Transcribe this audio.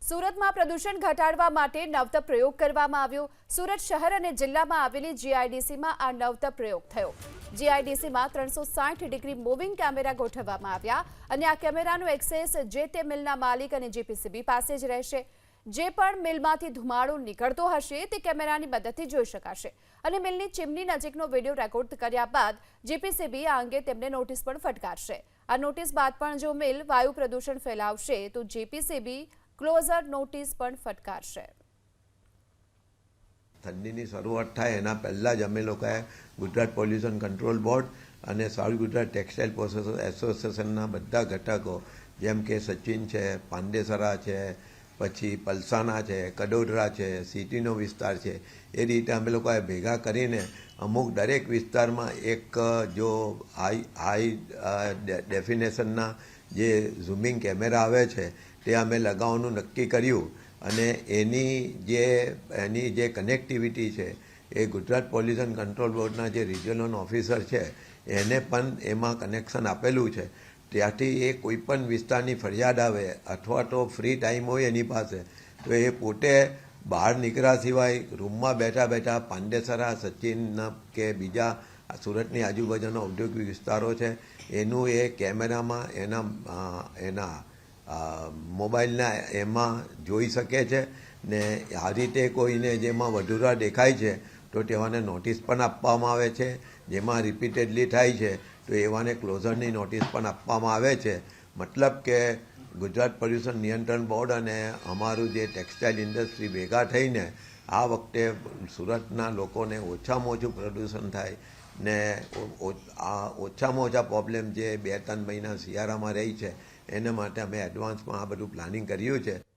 સુરતમાં પ્રદૂષણ ઘટાડવા માટે નવતર પ્રયોગ કરવામાં આવ્યો। સુરત શહેર અને જિલ્લામાં આવેલી જીઆઈડીસીમાં આ નવતર પ્રયોગ થયો। જીઆઈડીસીમાં 360 ડિગ્રી મૂવિંગ કેમેરા ગોઠવવામાં આવ્યા અને આ કેમેરાનો એક્સેસ જે તે મિલના માલિક અને જીપીસીબી પાસે જ રહેશે। જે પણ મિલમાંથી ધુમાડો નીકળતો હશે તે કેમેરાની મદદથી જોઈ શકાશે અને મિલની ચીમની નજીકનો વિડીયો રેકોર્ડ કર્યા બાદ જીપીસીબી આ અંગે તેમને નોટિસ પણ ફટકારશે। આ નોટિસ બાદ પણ જો મિલ વાયુ પ્રદૂષણ ફેલાવશે તો જીપીસીબી ક્લોઝર નોટિસ પણ ફટકારશે। ઠંડીની શરૂઆત થાય એના પહેલાં જ અમે લોકોએ ગુજરાત પોલ્યુશન કંટ્રોલ બોર્ડ અને સાઉથ ગુજરાત ટેક્સટાઇલ પ્રોસેસર એસોસિએશનના બધા ઘટકો જેમ કે સચિન છે, પાંડેસરા છે, પછી પલસાણા છે, કડોદરા છે, સિટીનો વિસ્તાર છે, એ રીતે અમે લોકોએ ભેગા કરીને અમુક દરેક વિસ્તારમાં એક જો હાઈ ડેફિનેશનના જે ઝૂમિંગ કેમેરા આવે છે તે અમે લગાવવાનું નક્કી કર્યું અને એની જે કનેક્ટિવિટી છે એ ગુજરાત પોલ્યુશન કંટ્રોલ બોર્ડના જે રિજનલ ઓફિસર છે એને પણ એમાં કનેક્શન આપેલું છે। ત્યાંથી એ કોઈપણ વિસ્તારની ફરિયાદ આવે અથવા તો ફ્રી ટાઈમ હોય એની પાસે તો એ પોતે બહાર નીકળ્યા સિવાય રૂમમાં બેઠા બેઠા પાંડેસરા, સચિન કે બીજા સુરતની આજુબાજુના ઔદ્યોગિક વિસ્તારો છે એનું એ કેમેરામાં એના મોબાઈલના એમાં જોઈ શકે છે ને આ રીતે કોઈને જેમાં વધુરા દેખાય છે તો તેવાને નોટિસ પણ આપવામાં આવે છે। જેમાં રિપીટેડલી થાય છે તો એવાને ક્લોઝરની નોટિસ પણ આપવામાં આવે છે। મતલબ કે ગુજરાત પોલ્યુશન નિયંત્રણ બોર્ડ અને અમારું જે ટેક્સટાઇલ ઇન્ડસ્ટ્રી ભેગા થઈને આ વખતે સુરતના લોકોને ઓછામાં ઓછું પ્રદૂષણ થાય ને ઓછામાં ઓછા પ્રોબ્લેમ જે 2-3 મહિના શિયાળામાં રહી છે એના માટે અમે એડવાન્સમાં આ બધું પ્લાનિંગ કર્યું છે।